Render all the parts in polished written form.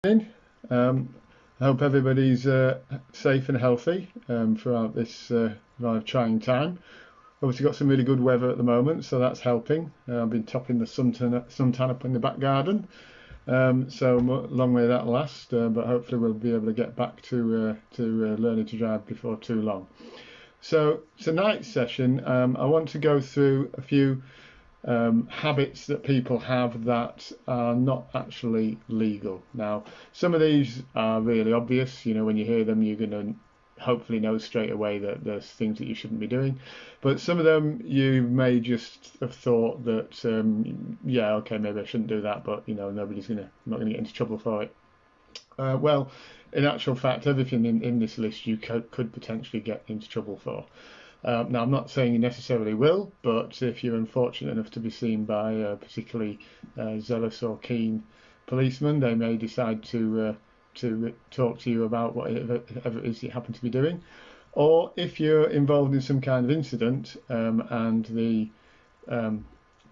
Um, I hope everybody's safe and healthy throughout this rather trying time. Obviously got some really good weather at the moment, so that's helping. I've been topping the suntan up in the back garden, so long may that last. But hopefully we'll be able to get back to learning to drive before too long. So tonight's session, I want to go through a few habits that people have that are not actually legal. Now, some of these are really obvious. You know, when you hear them, you're going to hopefully know straight away that there's things that you shouldn't be doing. But some of them you may just have thought that, yeah, okay, maybe I shouldn't do that, but you know, not going to get into trouble for it. Well, in actual fact, everything in this list you could potentially get into trouble for. Now, I'm not saying you necessarily will, but if you're unfortunate enough to be seen by a particularly zealous or keen policeman, they may decide to talk to you about whatever it is you happen to be doing. Or if you're involved in some kind of incident and the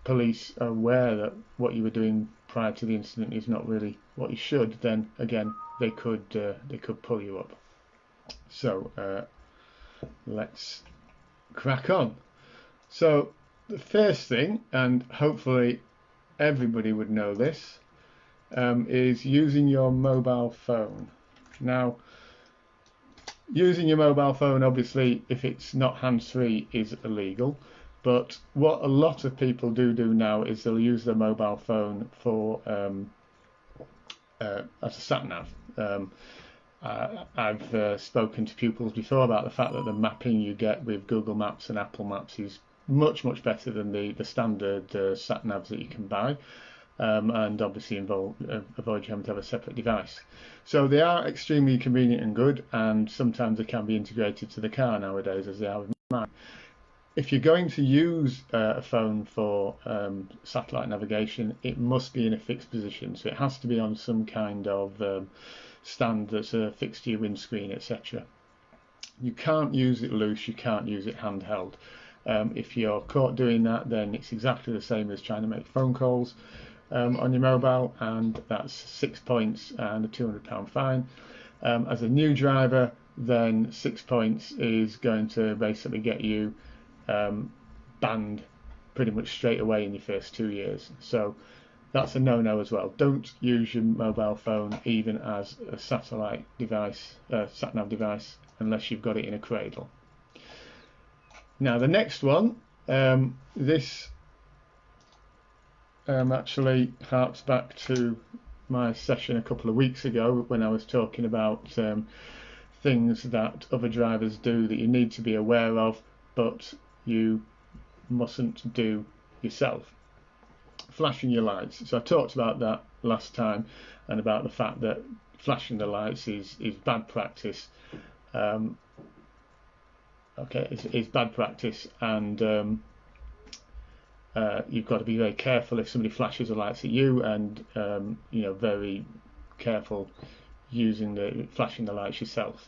police are aware that what you were doing prior to the incident is not really what you should, then again they could pull you up. So let's crack on. So the first thing, and hopefully everybody would know this, is using your mobile phone. Now, using your mobile phone, obviously, if it's not hands-free, is illegal. But what a lot of people do now is they'll use their mobile phone for as a sat nav. I've spoken to pupils before about the fact that the mapping you get with Google Maps and Apple Maps is much better than the standard sat navs that you can buy, and obviously avoid you having to have a separate device. So they are extremely convenient and good, and sometimes they can be integrated to the car nowadays, as they are with mine. If you're going to use a phone for satellite navigation, it must be in a fixed position. So it has to be on some kind of stand that's fixed to your windscreen, etc. You can't use it loose, you can't use it handheld. If you're caught doing that, then it's exactly the same as trying to make phone calls on your mobile, and that's 6 points and a £200 fine. As a new driver, then 6 points is going to basically get you banned pretty much straight away in your first 2 years. So that's a no-no as well. Don't use your mobile phone even as a satellite device, sat-nav device, unless you've got it in a cradle. Now the next one, this actually harks back to my session a couple of weeks ago when I was talking about things that other drivers do that you need to be aware of, but you mustn't do yourself. Flashing your lights. So I talked about that last time, and about the fact that flashing the lights is bad practice. It's bad practice, and you've got to be very careful if somebody flashes the lights at you, and you know, very careful flashing the lights yourself.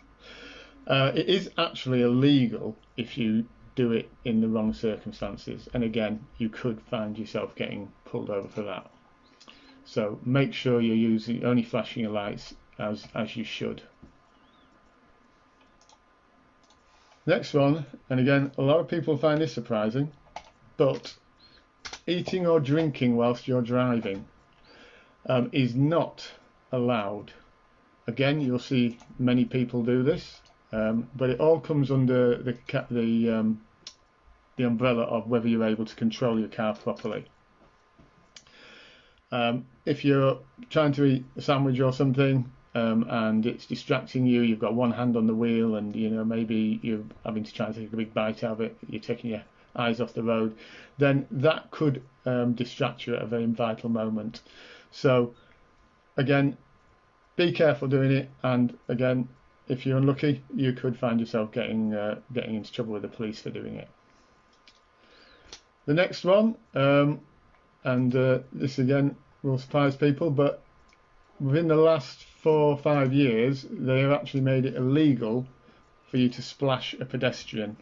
It is actually illegal if you do it in the wrong circumstances, and again you could find yourself getting pulled over for that. So make sure you're only flashing your lights as you should. Next one, and again a lot of people find this surprising, but eating or drinking whilst you're driving is not allowed. Again, you'll see many people do this, but it all comes under the umbrella of whether you're able to control your car properly. If you're trying to eat a sandwich or something and it's distracting you, you've got one hand on the wheel, and you know, maybe you're having to try and take a big bite out of it, you're taking your eyes off the road, then that could distract you at a very vital moment. So again, be careful doing it, and again, if you're unlucky, you could find yourself getting into trouble with the police for doing it. The next one, and this again will surprise people, but within the last 4 or 5 years, they have actually made it illegal for you to splash a pedestrian.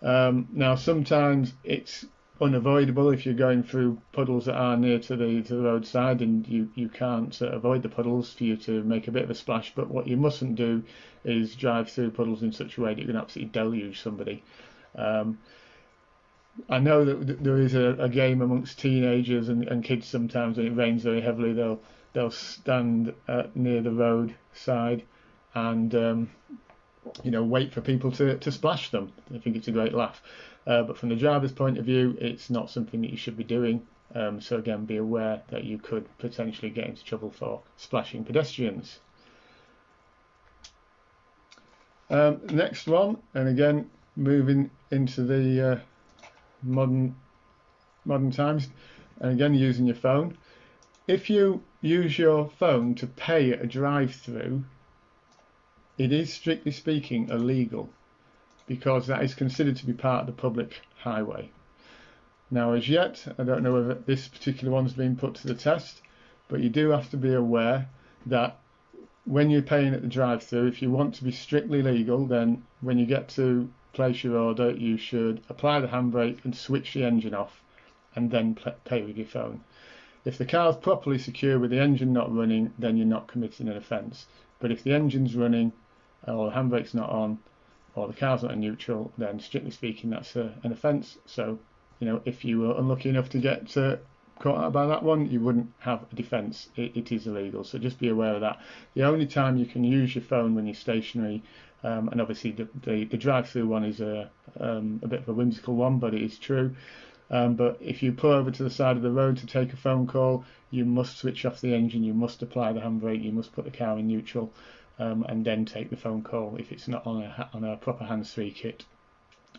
Now, sometimes it's unavoidable if you're going through puddles that are near to the roadside, and you can't avoid the puddles for you to make a bit of a splash. But what you mustn't do is drive through puddles in such a way that you can absolutely deluge somebody. I know that there is a game amongst teenagers and kids sometimes when it rains very heavily. They'll stand near the roadside and wait for people to splash them. I think it's a great laugh. But from the driver's point of view, it's not something that you should be doing. So again, be aware that you could potentially get into trouble for splashing pedestrians. Next one, and again moving into the modern times, and again using your phone. If you use your phone to pay at a drive-through, it is strictly speaking illegal, because that is considered to be part of the public highway. Now, as yet, I don't know whether this particular one's been put to the test, but you do have to be aware that when you're paying at the drive-through, if you want to be strictly legal, then when you get to place your order, you should apply the handbrake and switch the engine off, and then pay with your phone. If the car's properly secure with the engine not running, then you're not committing an offence. But if the engine's running, or the handbrake's not on, or the car's not in neutral, then strictly speaking that's an offence. So, if you were unlucky enough to get caught out by that one, you wouldn't have a defence. It is illegal, so just be aware of that. The only time you can use your phone when you're stationary, and obviously the drive-through one is a bit of a whimsical one, but it is true. But if you pull over to the side of the road to take a phone call, you must switch off the engine, you must apply the handbrake, you must put the car in neutral, and then take the phone call if it's not on a proper hands-free kit.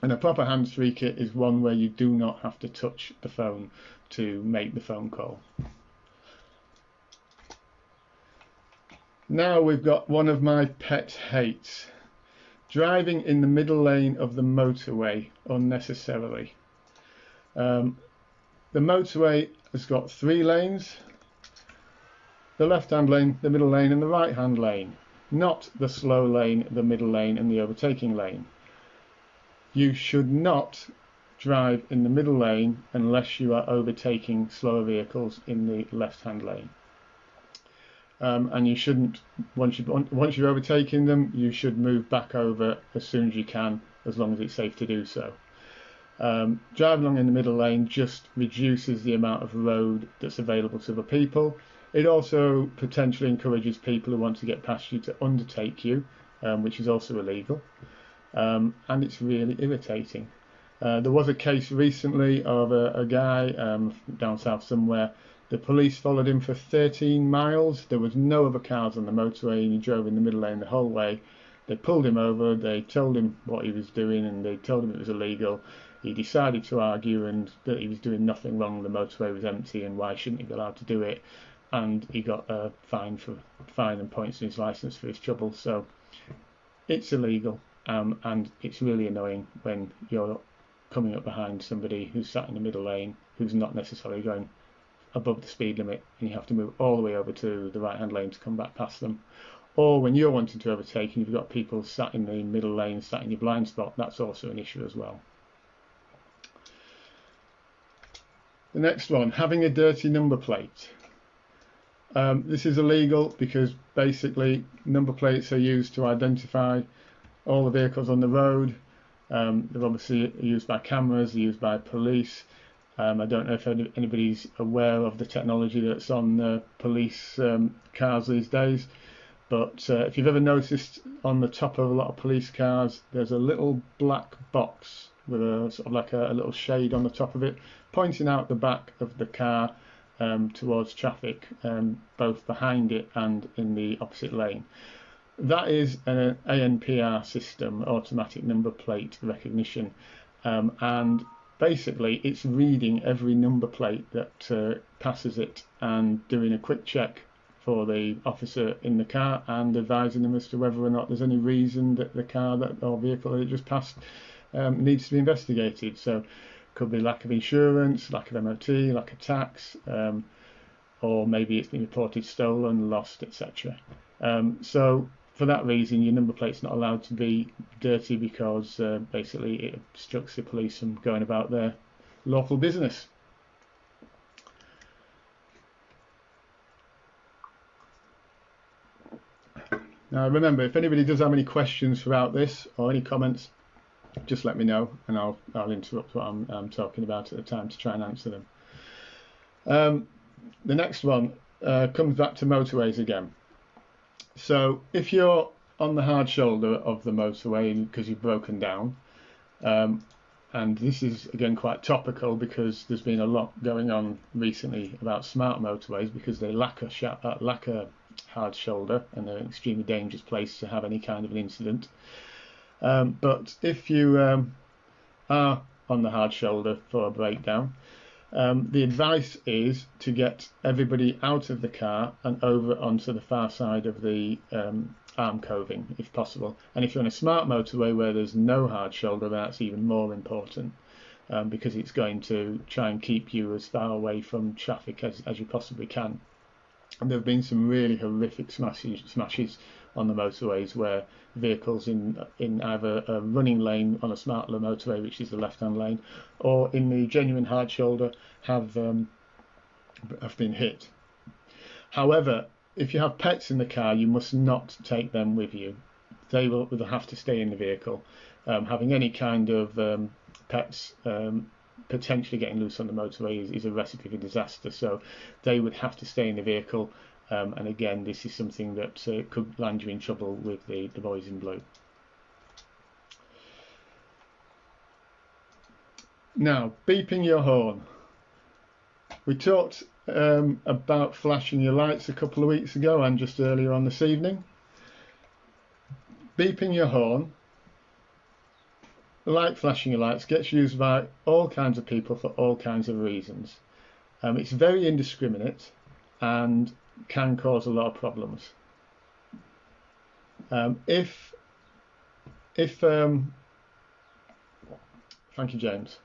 And a proper hands-free kit is one where you do not have to touch the phone to make the phone call. Now we've got one of my pet hates: driving in the middle lane of the motorway unnecessarily. The motorway has got 3 lanes: the left-hand lane, the middle lane and the right-hand lane, not the slow lane, the middle lane and the overtaking lane. You should not drive in the middle lane unless you are overtaking slower vehicles in the left-hand lane. And you shouldn't, once you're overtaking them, you should move back over as soon as you can, as long as it's safe to do so. Driving along in the middle lane just reduces the amount of road that's available to other people. It also potentially encourages people who want to get past you to undertake you, which is also illegal. And it's really irritating. There was a case recently of a guy down south somewhere. The police followed him for 13 miles. There was no other cars on the motorway, and he drove in the middle lane the whole way. They pulled him over, they told him what he was doing, and they told him it was illegal. He decided to argue and that he was doing nothing wrong, the motorway was empty, and why shouldn't he be allowed to do it? And he got a fine and points in his licence for his trouble. So it's illegal, and it's really annoying when you're coming up behind somebody who's sat in the middle lane, who's not necessarily going above the speed limit, and you have to move all the way over to the right hand lane to come back past them. Or when you're wanting to overtake and you've got people sat in the middle lane, sat in your blind spot, that's also an issue as well. The next one, having a dirty number plate. This is illegal because basically number plates are used to identify all the vehicles on the road. They're obviously used by cameras, they're used by police. I don't know if anybody's aware of the technology that's on police cars these days, but if you've ever noticed on the top of a lot of police cars, there's a little black box with a sort of like a little shade on the top of it, pointing out the back of the car towards traffic, both behind it and in the opposite lane. That is an ANPR system, automatic number plate recognition, and basically it's reading every number plate that passes it and doing a quick check for the officer in the car and advising them as to whether or not there's any reason that the car or vehicle that it just passed needs to be investigated. So could be lack of insurance, lack of MOT, lack of tax, or maybe it's been reported stolen, lost, etc. So for that reason, your number plate's not allowed to be dirty, because basically it obstructs the police from going about their lawful business. Now remember, if anybody does have any questions throughout this or any comments, just let me know and I'll interrupt what I'm talking about at the time to try and answer them. The next one comes back to motorways again. So if you're on the hard shoulder of the motorway because you've broken down, and this is again quite topical because there's been a lot going on recently about smart motorways because they lack a hard shoulder and they're an extremely dangerous place to have any kind of an incident. But if you are on the hard shoulder for a breakdown, the advice is to get everybody out of the car and over onto the far side of the arm coving if possible. And if you're on a smart motorway where there's no hard shoulder, that's even more important because it's going to try and keep you as far away from traffic as you possibly can. And there have been some really horrific smashes on the motorways where vehicles in either a running lane on a smart motorway, which is the left-hand lane, or in the genuine hard shoulder have been hit. However, if you have pets in the car, you must not take them with you. They will have to stay in the vehicle. Having any kind of pets potentially getting loose on the motorway is a recipe for disaster. So they would have to stay in the vehicle. And again, this is something that could land you in trouble with the boys in blue. Now, beeping your horn. We talked about flashing your lights a couple of weeks ago and just earlier on this evening. Beeping your horn, like flashing your lights, gets used by all kinds of people for all kinds of reasons. It's very indiscriminate and can cause a lot of problems. Thank you, James.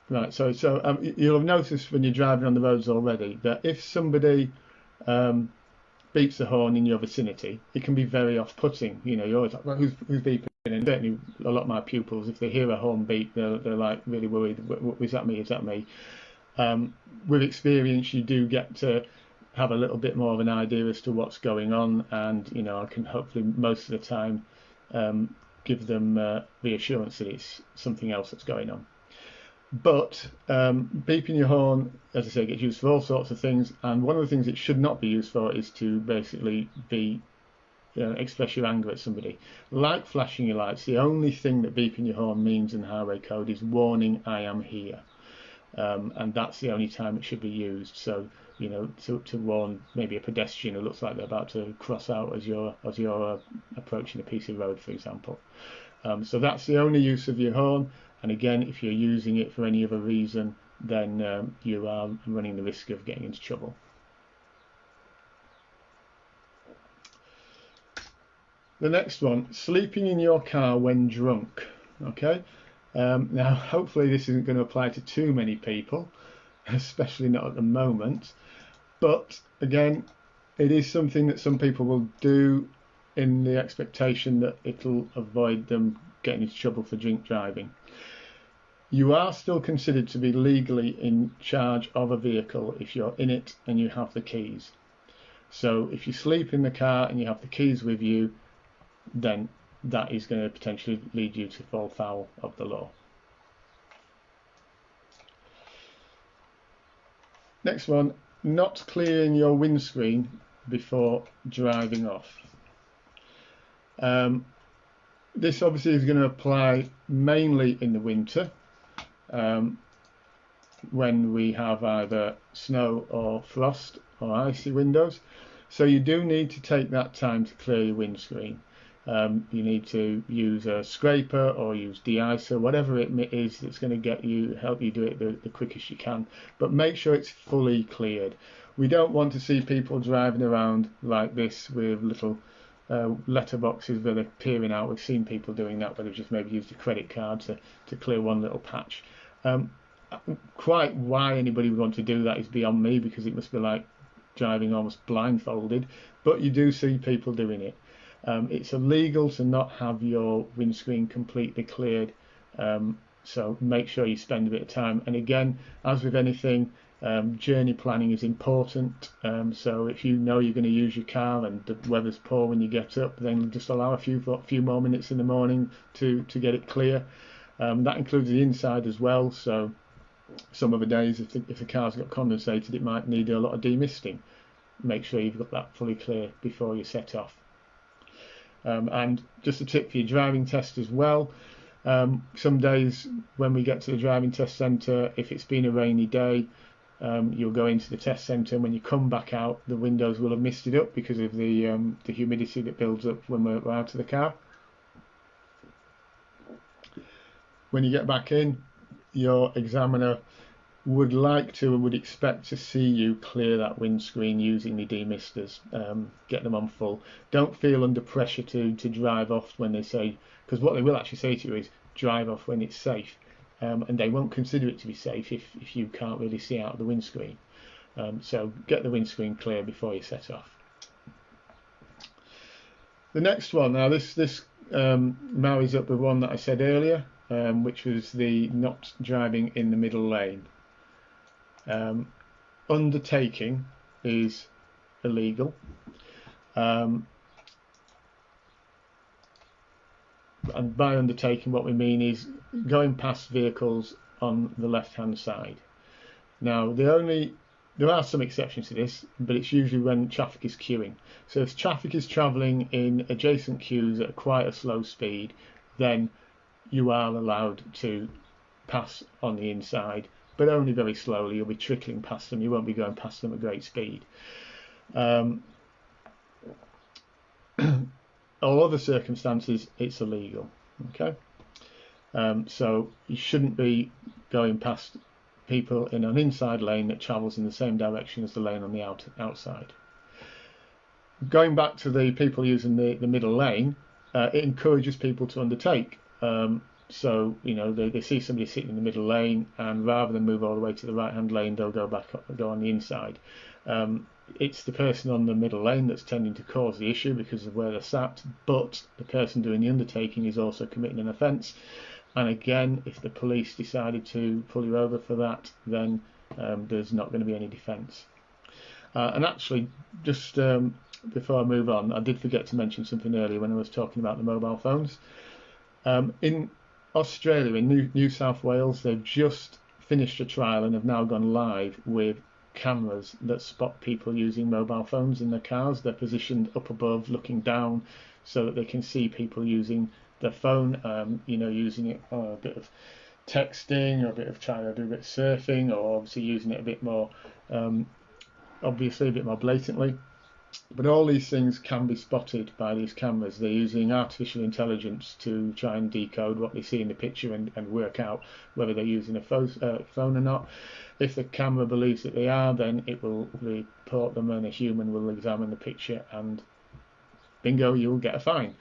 Right, so you'll have noticed when you're driving on the roads already that if somebody beeps the horn in your vicinity, it can be very off-putting. You know, you're always like, well, who's beeping? And certainly a lot of my pupils, if they hear a horn beep, they're like really worried. Is that me? Is that me? With experience, you do get to have a little bit more of an idea as to what's going on, and you know, I can hopefully most of the time give them reassurance that it's something else that's going on. But beeping your horn, as I say, gets used for all sorts of things, and one of the things it should not be used for is to basically express your anger at somebody. Like flashing your lights, the only thing that beeping your horn means in highway code is warning, I am here. And that's the only time it should be used. So, you know, to warn maybe a pedestrian who looks like they're about to cross out as you're approaching a piece of road, for example. So that's the only use of your horn. And again, if you're using it for any other reason, then you are running the risk of getting into trouble. The next one, sleeping in your car when drunk. Okay. Now, hopefully this isn't going to apply to too many people, especially not at the moment. But again, it is something that some people will do in the expectation that it'll avoid them getting into trouble for drink driving. You are still considered to be legally in charge of a vehicle if you're in it and you have the keys. So if you sleep in the car and you have the keys with you, then that is going to potentially lead you to fall foul of the law. Next one, not clearing your windscreen before driving off. This obviously is going to apply mainly in the winter when we have either snow or frost or icy windows. So you do need to take that time to clear your windscreen. You need to use a scraper or use de-icer, whatever it is that's going to help you do it the quickest you can. But make sure it's fully cleared. We don't want to see people driving around like this with little letterboxes that are peering out. We've seen people doing that, where they've just maybe used a credit card to clear one little patch. Quite why anybody would want to do that is beyond me, because it must be like driving almost blindfolded, but you do see people doing it. It's illegal to not have your windscreen completely cleared So make sure you spend a bit of time. And again, as with anything, journey planning is important. So if you know you're going to use your car and the weather's poor when you get up, then just allow a few more minutes in the morning to get it clear. That includes the inside as well. So some other days, if the car's got condensated, it might need a lot of demisting. Make sure you've got that fully clear before you set off. And just a tip for your driving test as well. Some days when we get to the driving test centre, if it's been a rainy day, you'll go into the test centre, and when you come back out, the windows will have misted up because of the humidity that builds up when we're out of the car. When you get back in, your examiner would like to and would expect to see you clear that windscreen using the demisters, get them on full. Don't feel under pressure to drive off when they say, because what they will actually say to you is drive off when it's safe, and they won't consider it to be safe if you can't really see out of the windscreen. So get the windscreen clear before you set off. The next one, now this marries up with one that I said earlier, which was the not driving in the middle lane. Undertaking is illegal. And by undertaking, what we mean is going past vehicles on the left-hand side. Now, there are some exceptions to this, but it's usually when traffic is queuing. So if traffic is travelling in adjacent queues at quite a slow speed, then you are allowed to pass on the inside, but only very slowly. You'll be trickling past them. You won't be going past them at great speed. All other circumstances, it's illegal. Okay, so you shouldn't be going past people in an inside lane that travels in the same direction as the lane on the outside. Going back to the people using the middle lane, it encourages people to undertake. So they see somebody sitting in the middle lane, and rather than move all the way to the right-hand lane, they'll go on the inside. It's the person on the middle lane that's tending to cause the issue because of where they're sat, but the person doing the undertaking is also committing an offence. And again, if the police decided to pull you over for that, then there's not going to be any defence. And actually, just before I move on, I did forget to mention something earlier when I was talking about the mobile phones. In Australia, in New South Wales, they've just finished a trial and have now gone live with cameras that spot people using mobile phones in their cars. They're positioned up above, looking down, so that they can see people using their phone, using it for a bit of texting, or a bit of trying to do a bit of surfing, or obviously using it a bit more, obviously a bit more blatantly. But all these things can be spotted by these cameras. They're using artificial intelligence to try and decode what they see in the picture and work out whether they're using a phone or not. If the camera believes that they are, then it will report them, and a human will examine the picture, and bingo, you will get a fine.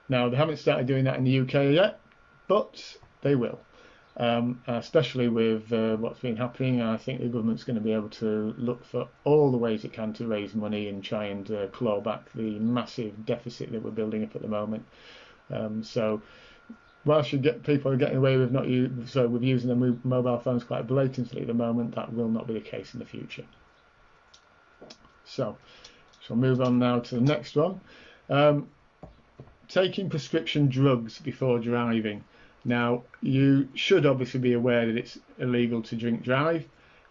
Now, they haven't started doing that in the UK yet, but they will. Especially with what's been happening, I think the government's going to be able to look for all the ways it can to raise money and try and claw back the massive deficit that we're building up at the moment. So whilst people are getting away with with using their mobile phones quite blatantly at the moment, that will not be the case in the future. So I'll move on now to the next one. Taking prescription drugs before driving. Now, you should obviously be aware that it's illegal to drink drive.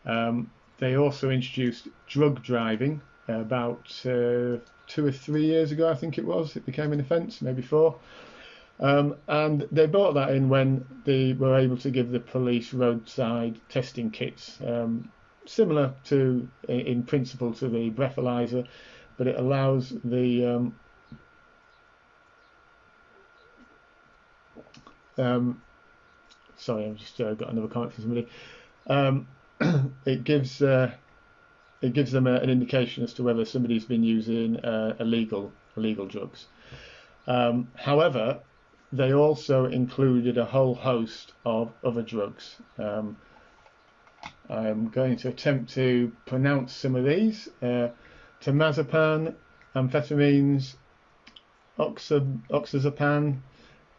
They also introduced drug driving about 2 or 3 years ago, I think it was. It became an offence, maybe 4. And they brought that in when they were able to give the police roadside testing kits, similar to, in principle, to the breathalyzer, but it allows the sorry, I've just got another comment from somebody. It gives them an indication as to whether somebody's been using illegal drugs. However, they also included a whole host of other drugs. I'm going to attempt to pronounce some of these: temazepam, amphetamines, oxazepam,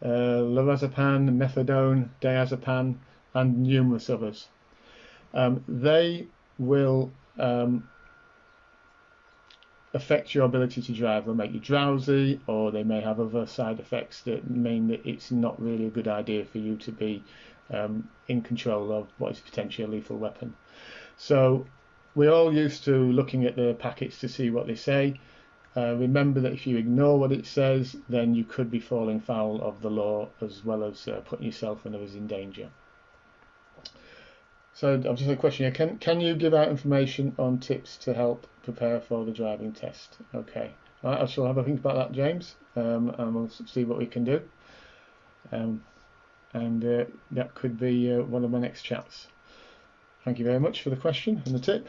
lorazepam, methadone, diazepam, and numerous others. They will affect your ability to drive. They'll make you drowsy, or they may have other side effects that mean that it's not really a good idea for you to be in control of what is potentially a lethal weapon. So we're all used to looking at the packets to see what they say. Remember that if you ignore what it says, then you could be falling foul of the law, as well as putting yourself and others in danger. So I've just had a question here. Can you give out information on tips to help prepare for the driving test? Okay. All right, I shall have a think about that, James, and we'll see what we can do. That could be one of my next chats. Thank you very much for the question and the tip.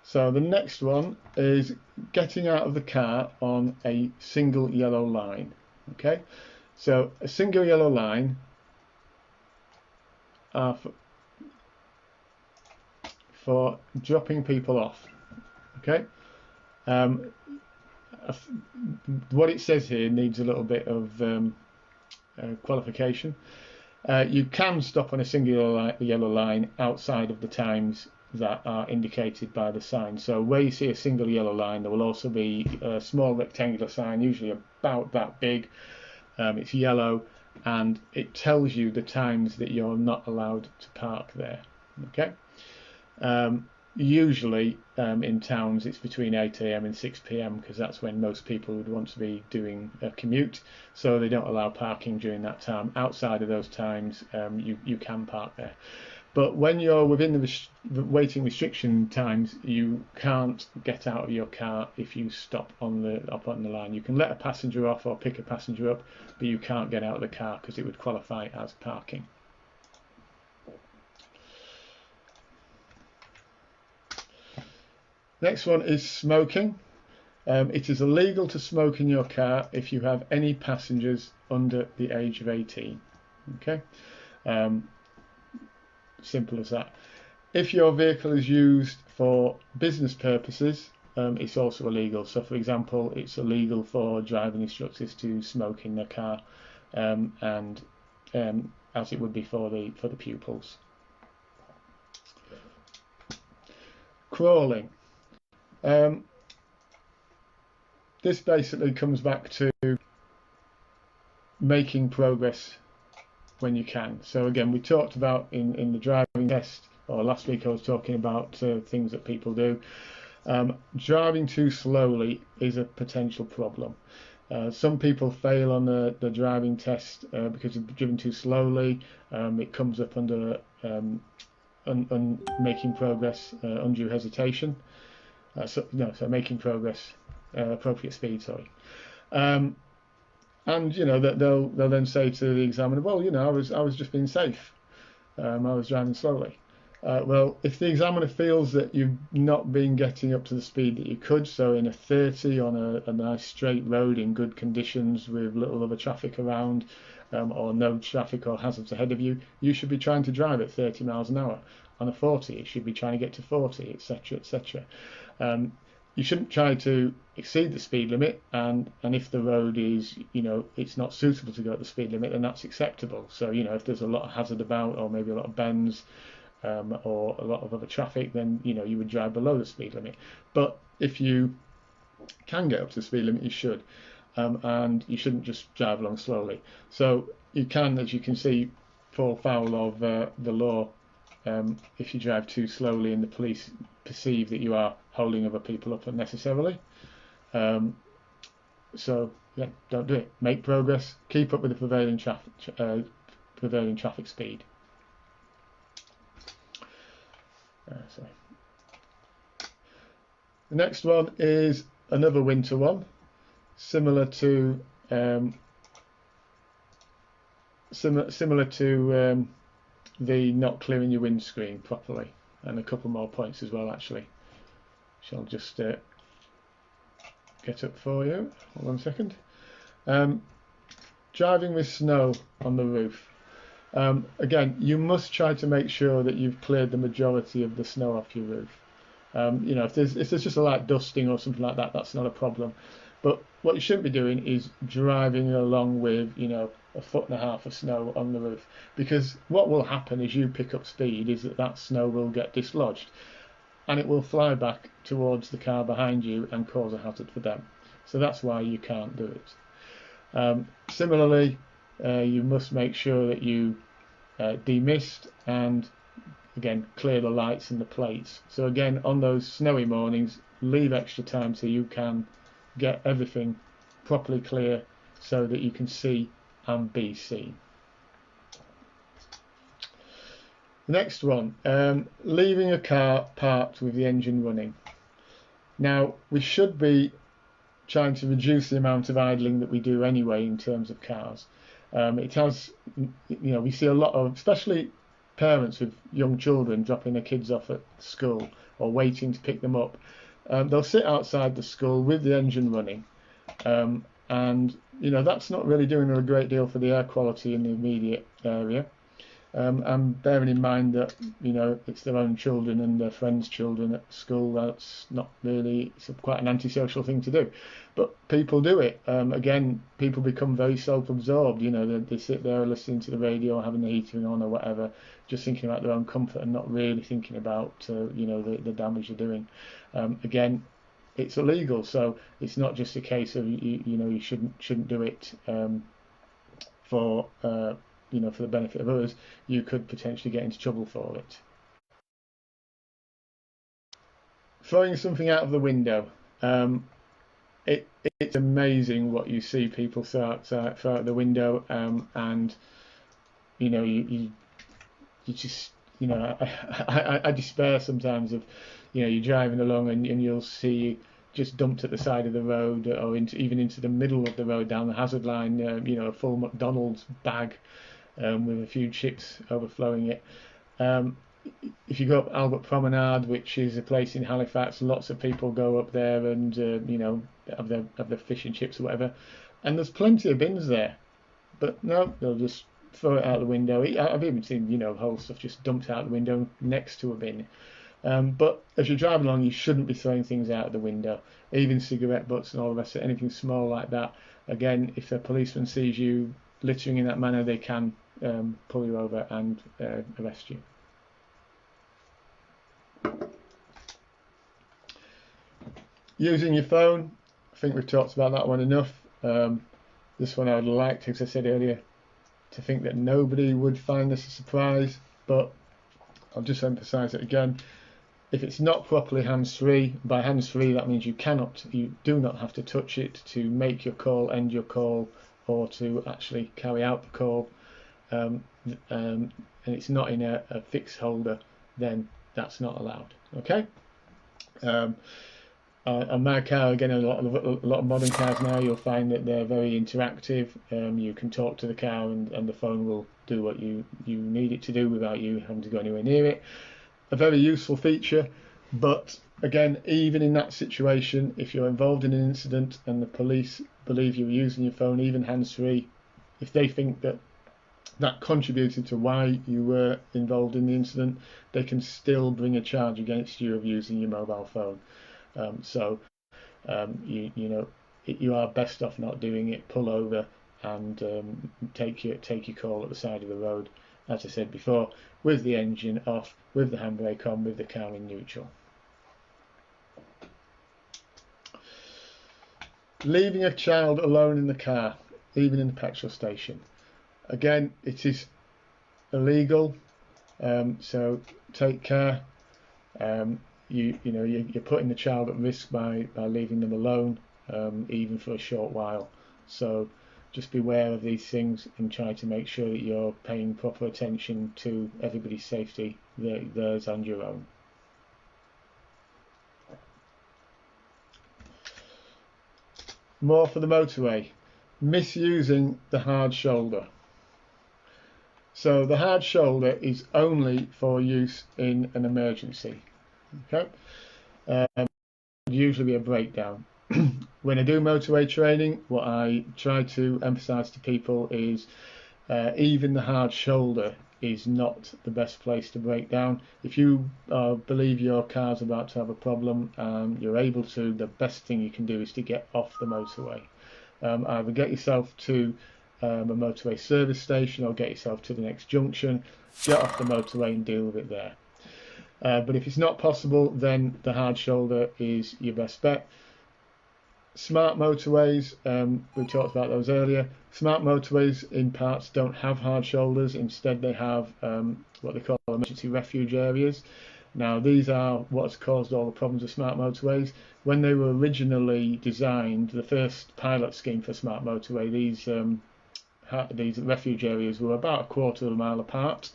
So the next one is getting out of the car on a single yellow line. Okay, so a single yellow line are for dropping people off. Okay, what it says here needs a little bit of qualification. You can stop on a single yellow line outside of the times that are indicated by the sign. So where you see a single yellow line, there will also be a small rectangular sign, usually about that big. It's yellow, and it tells you the times that you're not allowed to park there. Okay. Usually in towns it's between 8 AM and 6 PM, because that's when most people would want to be doing a commute, so they don't allow parking during that time. Outside of those times you can park there, but when you're within the waiting restriction times, you can't get out of your car if you stop on the line. You can let a passenger off or pick a passenger up, but you can't get out of the car because it would qualify as parking. Next one is smoking. It is illegal to smoke in your car if you have any passengers under the age of 18. Okay, simple as that. If your vehicle is used for business purposes, it's also illegal. So, for example, it's illegal for driving instructors to smoke in their car, and as it would be for the pupils. Crawling. This basically comes back to making progress when you can. So again, we talked about in the driving test, or last week I was talking about things that people do. Driving too slowly is a potential problem. Some people fail on the driving test because they've driven too slowly. It comes up under making progress, undue hesitation. So making progress, appropriate speed, sorry. And you know that they'll then say to the examiner, well, you know, I was just being safe. I was driving slowly. Well, if the examiner feels that you've not been getting up to the speed that you could, so in a 30 on a nice straight road in good conditions with little other traffic around, or no traffic or hazards ahead of you, you should be trying to drive at 30 miles an hour. On a 40, you should be trying to get to 40, etc., etc. You shouldn't try to exceed the speed limit, and if the road is, you know, it's not suitable to go at the speed limit, then that's acceptable. So, you know, if there's a lot of hazard about, or maybe a lot of bends, or a lot of other traffic, then, you know, you would drive below the speed limit. But if you can get up to the speed limit, you should, and you shouldn't just drive along slowly. So you can, as you can see, fall foul of the law if you drive too slowly and the police perceive that you are holding other people up unnecessarily. So yeah, don't do it. Make progress. Keep up with the prevailing traffic speed. Sorry. The next one is another winter one, similar to the not clearing your windscreen properly, and a couple more points as well, actually. Shall just get up for you. Hold on a second. Driving with snow on the roof. Again, you must try to make sure that you've cleared the majority of the snow off your roof. You know, if there's just a light dusting or something like that, that's not a problem. But what you shouldn't be doing is driving along with, you know, 1.5 foot of snow on the roof, because what will happen as you pick up speed is that that snow will get dislodged and it will fly back towards the car behind you and cause a hazard for them. So that's why you can't do it. Similarly, you must make sure that you demist and again clear the lights and the plates. So again, on those snowy mornings, leave extra time so you can get everything properly clear so that you can see and be seen. Next one, leaving a car parked with the engine running. Now, we should be trying to reduce the amount of idling that we do anyway in terms of cars. It has, you know, we see a lot of, especially parents with young children dropping their kids off at school or waiting to pick them up. They'll sit outside the school with the engine running, and you know that's not really doing a great deal for the air quality in the immediate area. And bearing in mind that, you know, it's their own children and their friends' children at school, that's not really, it's quite an antisocial thing to do. But people do it. Again, people become very self-absorbed. You know, they sit there listening to the radio or having the heating on or whatever, just thinking about their own comfort and not really thinking about, you know, the damage they're doing. Again, it's illegal, so it's not just a case of you know you shouldn't do it for you know, for the benefit of others. You could potentially get into trouble for it. Throwing something out of the window. It's amazing what you see people throw out the window, and you know you just, you know, I despair sometimes of, you know, you're driving along and you'll see just dumped at the side of the road or even into the middle of the road down the hazard line, you know, a full McDonald's bag with a few chips overflowing it. If you go up Albert Promenade, which is a place in Halifax, lots of people go up there and you know, have their fish and chips or whatever, and there's plenty of bins there, but no, they'll just throw it out the window. I've even seen, you know, whole stuff just dumped out the window next to a bin. But as you're driving along, you shouldn't be throwing things out of the window, even cigarette butts and all the rest of it, anything small like that. Again, if a policeman sees you littering in that manner, they can pull you over and arrest you. Using your phone, I think we've talked about that one enough. This one I would like, as I said earlier, to think that nobody would find this a surprise, but I'll just emphasize it again. If it's not properly hands-free, by hands-free that means you do not have to touch it to make your call, end your call, or to actually carry out the call, and it's not in a fixed holder, then that's not allowed. Okay. On my car, again, a lot of modern cars now, you'll find that they're very interactive. You can talk to the car and the phone will do what you need it to do without you having to go anywhere near it. A very useful feature, but again, even in that situation, if you're involved in an incident and the police believe you're using your phone, even hands-free, if they think that that contributed to why you were involved in the incident, they can still bring a charge against you of using your mobile phone. You know, you are best off not doing it. Pull over and take your call at the side of the road, as I said before, with the engine off, with the handbrake on, with the car in neutral. Leaving a child alone in the car, even in the petrol station. Again, it is illegal, so take care. You're putting the child at risk by leaving them alone, even for a short while. So just beware of these things and try to make sure that you're paying proper attention to everybody's safety, theirs and your own. More for the motorway. Misusing the hard shoulder. So the hard shoulder is only for use in an emergency. Okay, usually be a breakdown. When I do motorway training, what I try to emphasize to people is even the hard shoulder is not the best place to break down. If you believe your car's about to have a problem, you're able to, the best thing you can do is to get off the motorway. Either get yourself to a motorway service station or get yourself to the next junction, get off the motorway and deal with it there. But if it's not possible, then the hard shoulder is your best bet. Smart motorways, we talked about those earlier. Smart motorways in parts don't have hard shoulders. Instead, they have what they call emergency refuge areas. Now, these are what's caused all the problems with smart motorways. When they were originally designed, the first pilot scheme for smart motorway, these refuge areas were about a quarter of a mile apart.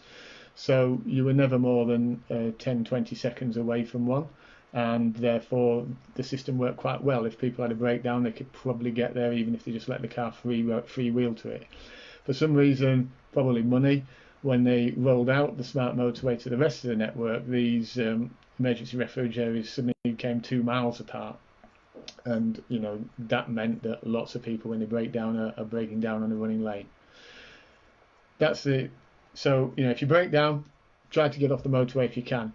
So you were never more than 10-20 seconds away from one. And therefore the system worked quite well. If people had a breakdown, they could probably get there even if they just let the car free wheel to it. For some reason, probably money, when they rolled out the smart motorway to the rest of the network, these emergency refuge areas suddenly became 2 miles apart. And you know, that meant that lots of people, when they break down, are breaking down on a running lane. That's it. So you know, if you break down, try to get off the motorway if you can.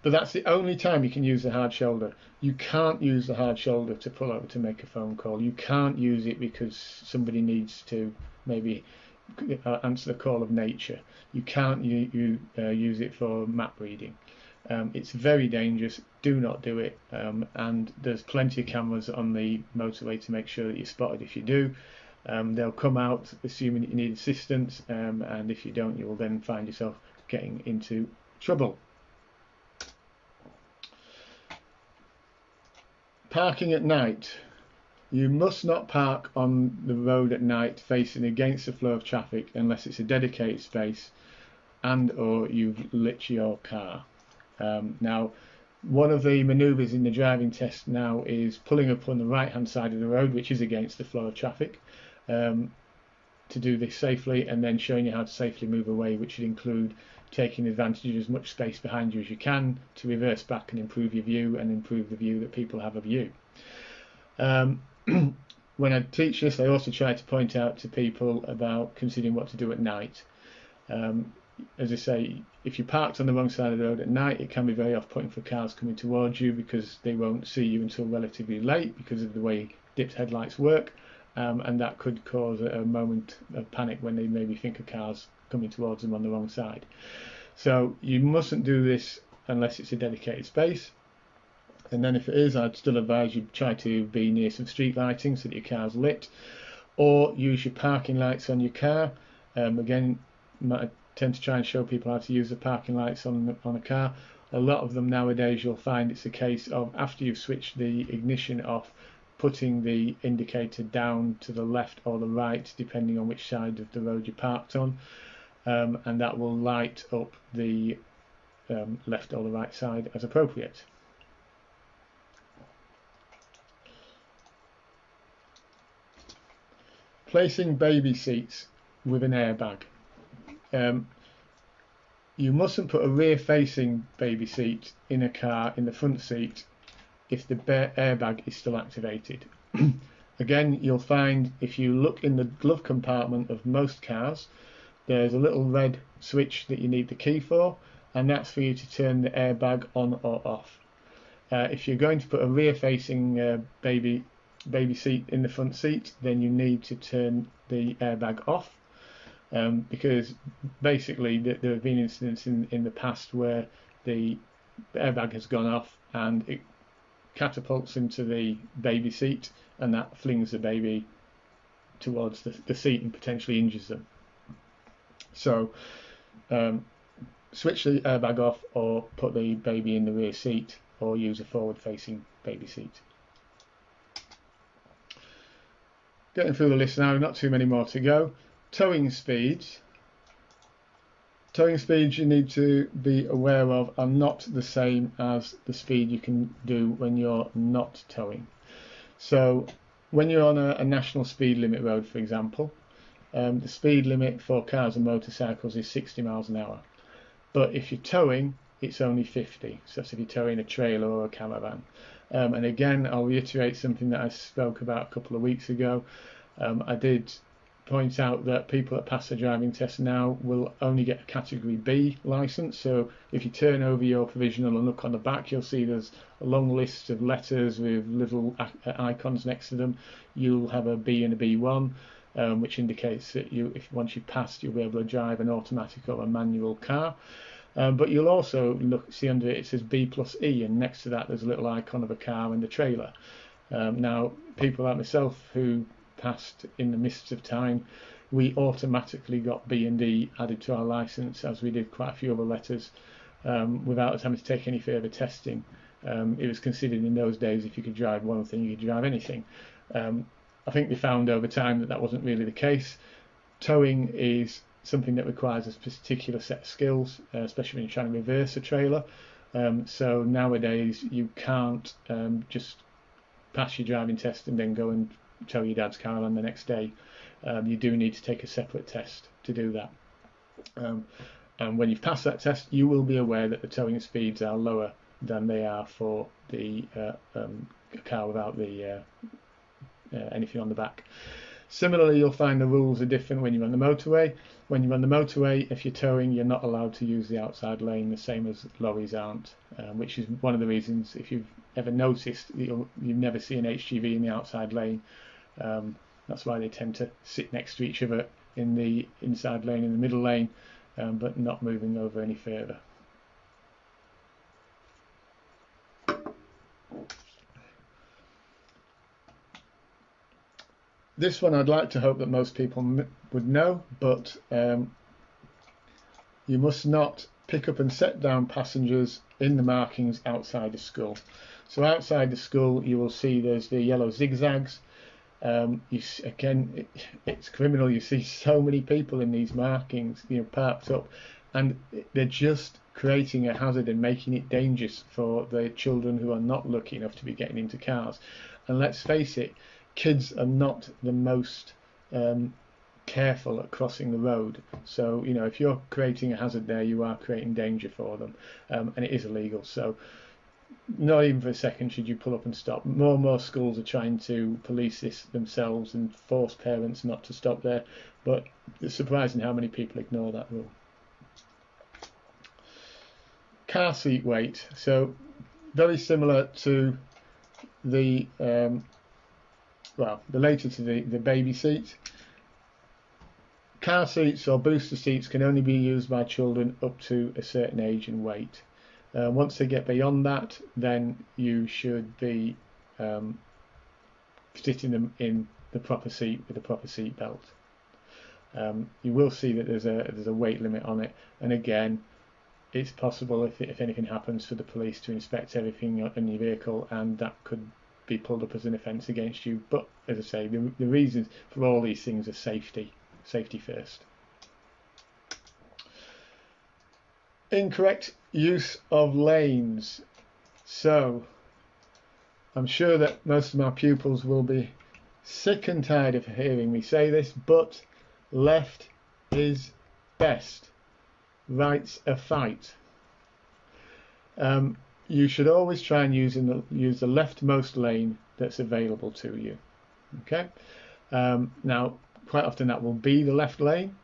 But that's the only time you can use the hard shoulder. You can't use the hard shoulder to pull over to make a phone call. You can't use it because somebody needs to maybe answer the call of nature. You can't use it for map reading. It's very dangerous. Do not do it. And there's plenty of cameras on the motorway to make sure that you're spotted if you do. They'll come out assuming that you need assistance, and if you don't, you will then find yourself getting into trouble. Parking at night. You must not park on the road at night facing against the flow of traffic unless it's a dedicated space and or you've lit your car. Now, one of the manoeuvres in the driving test now is pulling up on the right hand side of the road, which is against the flow of traffic, to do this safely, and then showing you how to safely move away, which would include taking advantage of as much space behind you as you can to reverse back and improve your view and improve the view that people have of you. When I teach this, I also try to point out to people about considering what to do at night. As I say, if you're parked on the wrong side of the road at night, it can be very off-putting for cars coming towards you because they won't see you until relatively late because of the way dipped headlights work, and that could cause a moment of panic when they maybe think a car's coming towards them on the wrong side. So you mustn't do this unless it's a dedicated space. And then if it is, I'd still advise you try to be near some street lighting so that your car's lit, or use your parking lights on your car. Again, I tend to try and show people how to use the parking lights on a car. A lot of them nowadays, you'll find it's a case of after you've switched the ignition off, putting the indicator down to the left or the right, depending on which side of the road you're parked on, and that will light up the left or the right side as appropriate. Placing baby seats with an airbag. You mustn't put a rear-facing baby seat in a car in the front seat if the airbag is still activated. Again, you'll find if you look in the glove compartment of most cars, there's a little red switch that you need the key for, and that's for you to turn the airbag on or off. If you're going to put a rear-facing baby seat in the front seat, then you need to turn the airbag off, because basically there have been incidents in the past where the airbag has gone off and it catapults into the baby seat, and that flings the baby towards the seat and potentially injures them. So switch the airbag off, or put the baby in the rear seat, or use a forward-facing baby seat. Getting through the list now, not too many more to go. Towing speeds. Towing speeds you need to be aware of are not the same as the speed you can do when you're not towing. So when you're on a national speed limit road, for example, the speed limit for cars and motorcycles is 60 miles an hour. But if you're towing, it's only 50. So that's if you're towing a trailer or a caravan. And again, I'll reiterate something that I spoke about a couple of weeks ago. I did point out that people that pass the driving test now will only get a category B license. So if you turn over your provisional and look on the back, you'll see there's a long list of letters with little icons next to them. You'll have a B and a B1, which indicates that if once you've passed, you'll be able to drive an automatic or a manual car. But you'll also see under it says B plus E, and next to that there's a little icon of a car and a trailer. Now, people like myself who passed in the mists of time, we automatically got B and D added to our license, as we did quite a few other letters, without us having to take any further testing. It was considered in those days if you could drive one thing, you could drive anything. I think they found over time that that wasn't really the case. Towing is something that requires a particular set of skills, especially when you're trying to reverse a trailer. So nowadays you can't just pass your driving test and then go and tow your dad's car on the next day. You do need to take a separate test to do that. And when you've passed that test, you will be aware that the towing speeds are lower than they are for the car without the anything on the back. Similarly, you'll find the rules are different when you're on the motorway. When you're on the motorway, if you're towing, you're not allowed to use the outside lane, the same as lorries aren't, which is one of the reasons, if you've ever noticed, you never see an HGV in the outside lane. That's why they tend to sit next to each other in the inside lane, in the middle lane, but not moving over any further. This one I'd like to hope that most people would know, but you must not pick up and set down passengers in the markings outside the school. So outside the school you will see there's the yellow zigzags. Again, it's criminal. You see so many people in these markings, parked up, and they're just creating a hazard and making it dangerous for the children who are not lucky enough to be getting into cars. And let's face it, kids are not the most careful at crossing the road. So if you're creating a hazard there, you are creating danger for them, and it is illegal. So not even for a second should you pull up and stop. More and more schools are trying to police this themselves and force parents not to stop there, but it's surprising how many people ignore that rule. Car seat weight. So very similar to the related to the baby seat. Car seats or booster seats can only be used by children up to a certain age and weight. Once they get beyond that, then you should be sitting them in the proper seat with a proper seat belt. You will see that there's a weight limit on it, and again, it's possible if anything happens for the police to inspect everything in your vehicle, and that could be pulled up as an offence against you. But as I say, the reasons for all these things are safety first. Incorrect use of lanes. So I'm sure that most of my pupils will be sick and tired of hearing me say this, but left is best. Right's a fight. You should always try and use the leftmost lane that's available to you. Okay. Now, quite often that will be the left lane,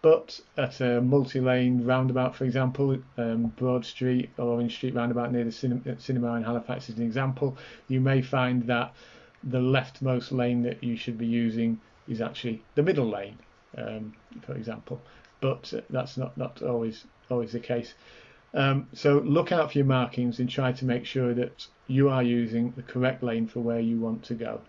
but at a multi-lane roundabout, for example, Broad Street or Orange Street roundabout near the cinema in Halifax is an example, you may find that the leftmost lane that you should be using is actually the middle lane, for example. But that's not always the case. So look out for your markings and try to make sure that you are using the correct lane for where you want to go.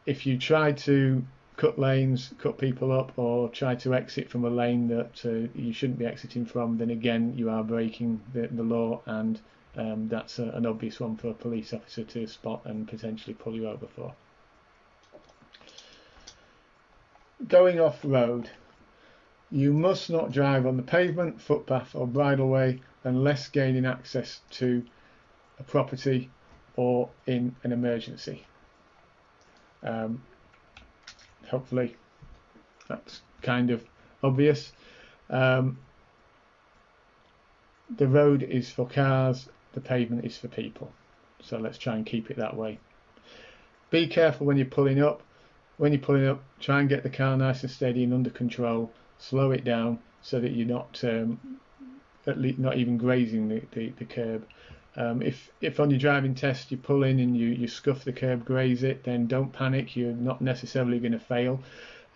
If you try to cut lanes, cut people up, or try to exit from a lane that you shouldn't be exiting from, then again you are breaking the law, and that's an obvious one for a police officer to spot and potentially pull you over for. Going off road. You must not drive on the pavement, footpath or bridleway unless gaining access to a property or in an emergency. Hopefully that's kind of obvious. The road is for cars, the pavement is for people. So let's try and keep it that way. Be careful when you're pulling up. when you're pulling up, try and get the car nice and steady and under control. Slow it down so that you're not at least not even grazing the curb. If on your driving test you pull in and you scuff the curb, graze it, then don't panic. You're not necessarily going to fail,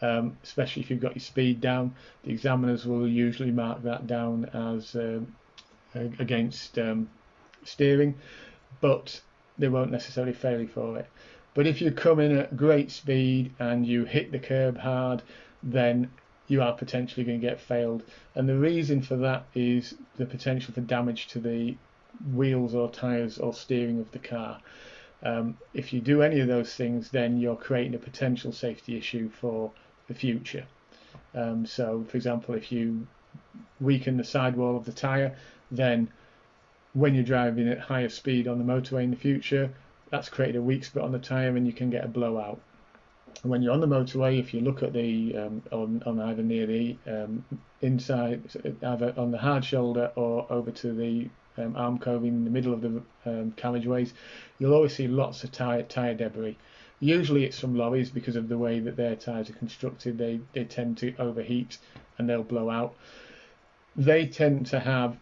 especially if you've got your speed down. The examiners will usually mark that down as against steering, but they won't necessarily fail you for it. But if you come in at great speed and you hit the curb hard, then you are potentially going to get failed. And the reason for that is the potential for damage to the wheels or tyres or steering of the car. If you do any of those things, then you're creating a potential safety issue for the future. So, for example, if you weaken the sidewall of the tyre, then when you're driving at higher speed on the motorway in the future, that's created a weak spot on the tyre and you can get a blowout. And when you're on the motorway, if you look at the on either near the inside, either on the hard shoulder or over to the arm cove in the middle of the carriageways, you'll always see lots of tyre debris. Usually it's from lorries because of the way that their tyres are constructed. They tend to overheat and they'll blow out. They tend to have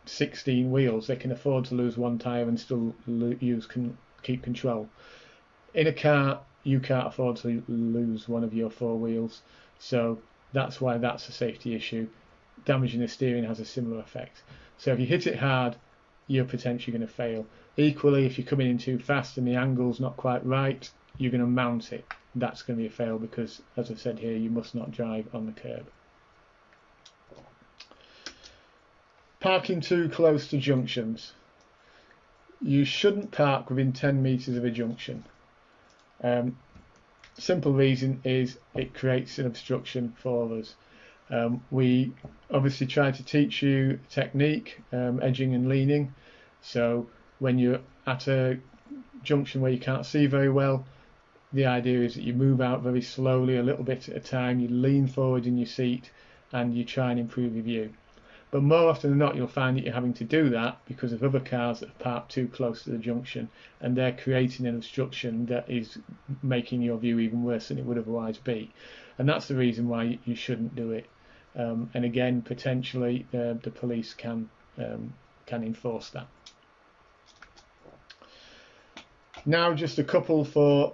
16 wheels. They can afford to lose one tyre and still keep control. In a car, you can't afford to lose one of your 4 wheels, so that's why that's a safety issue. Damaging the steering has a similar effect. So if you hit it hard, you're potentially going to fail. Equally, if you're coming in too fast and the angle's not quite right, you're going to mount it. That's going to be a fail because, as I've said here, you must not drive on the curb. Parking too close to junctions. You shouldn't park within 10 metres of a junction. Simple reason is it creates an obstruction for us. We obviously try to teach you technique, edging and leaning. So when you're at a junction where you can't see very well, the idea is that you move out very slowly, a little bit at a time. You lean forward in your seat and you try and improve your view. But more often than not, you'll find that you're having to do that because of other cars that have parked too close to the junction, and they're creating an obstruction that is making your view even worse than it would otherwise be. And that's the reason why you shouldn't do it. And again, potentially the police can enforce that. Now, just a couple for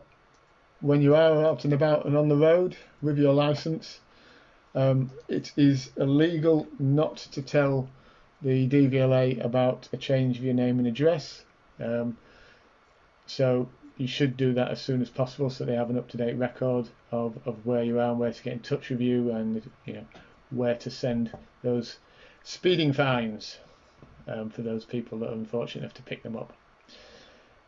when you are out and about and on the road with your license. It is illegal not to tell the DVLA about a change of your name and address. So you should do that as soon as possible so they have an up-to-date record of where you are and where to get in touch with you, and where to send those speeding fines for those people that are unfortunate enough to pick them up.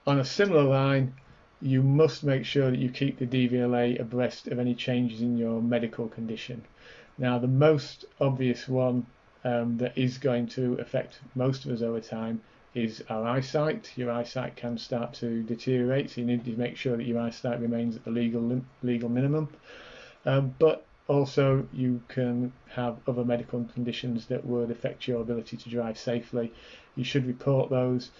On a similar line, you must make sure that you keep the DVLA abreast of any changes in your medical condition. Now, the most obvious one that is going to affect most of us over time is our eyesight. Your eyesight can start to deteriorate, so you need to make sure that your eyesight remains at the legal minimum. But also, you can have other medical conditions that would affect your ability to drive safely. You should report those.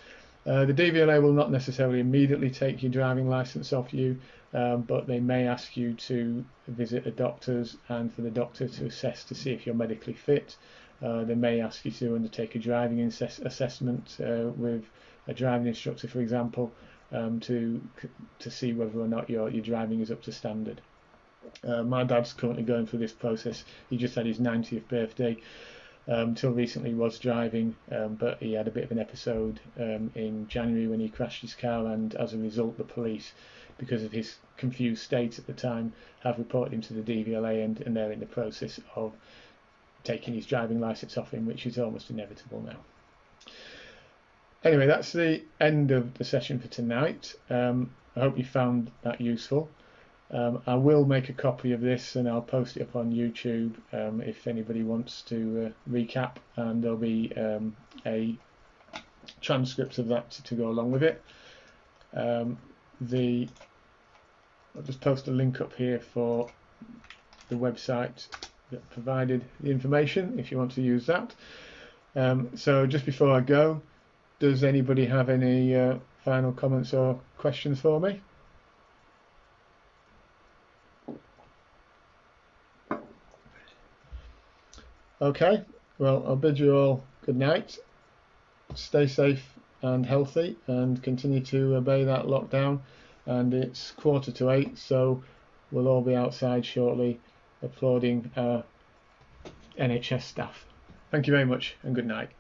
The DVLA will not necessarily immediately take your driving license off you, but they may ask you to visit a doctor's and for the doctor to assess to see if you're medically fit. They may ask you to undertake a driving assessment with a driving instructor, for example, to see whether or not your driving is up to standard. My dad's currently going through this process. He just had his 90th birthday. Till recently was driving, but he had a bit of an episode in January when he crashed his car, and as a result the police, because of his confused state at the time, have reported him to the DVLA, and they're in the process of taking his driving licence off him, which is almost inevitable now. Anyway, that's the end of the session for tonight. I hope you found that useful. I will make a copy of this and I'll post it up on YouTube if anybody wants to recap, and there'll be a transcript of that to go along with it. I'll just post a link up here for the website that provided the information if you want to use that. So just before I go, does anybody have any final comments or questions for me? Okay, well, I'll bid you all good night. Stay safe and healthy and continue to obey that lockdown. And it's 7:45, so we'll all be outside shortly applauding our NHS staff. Thank you very much and good night.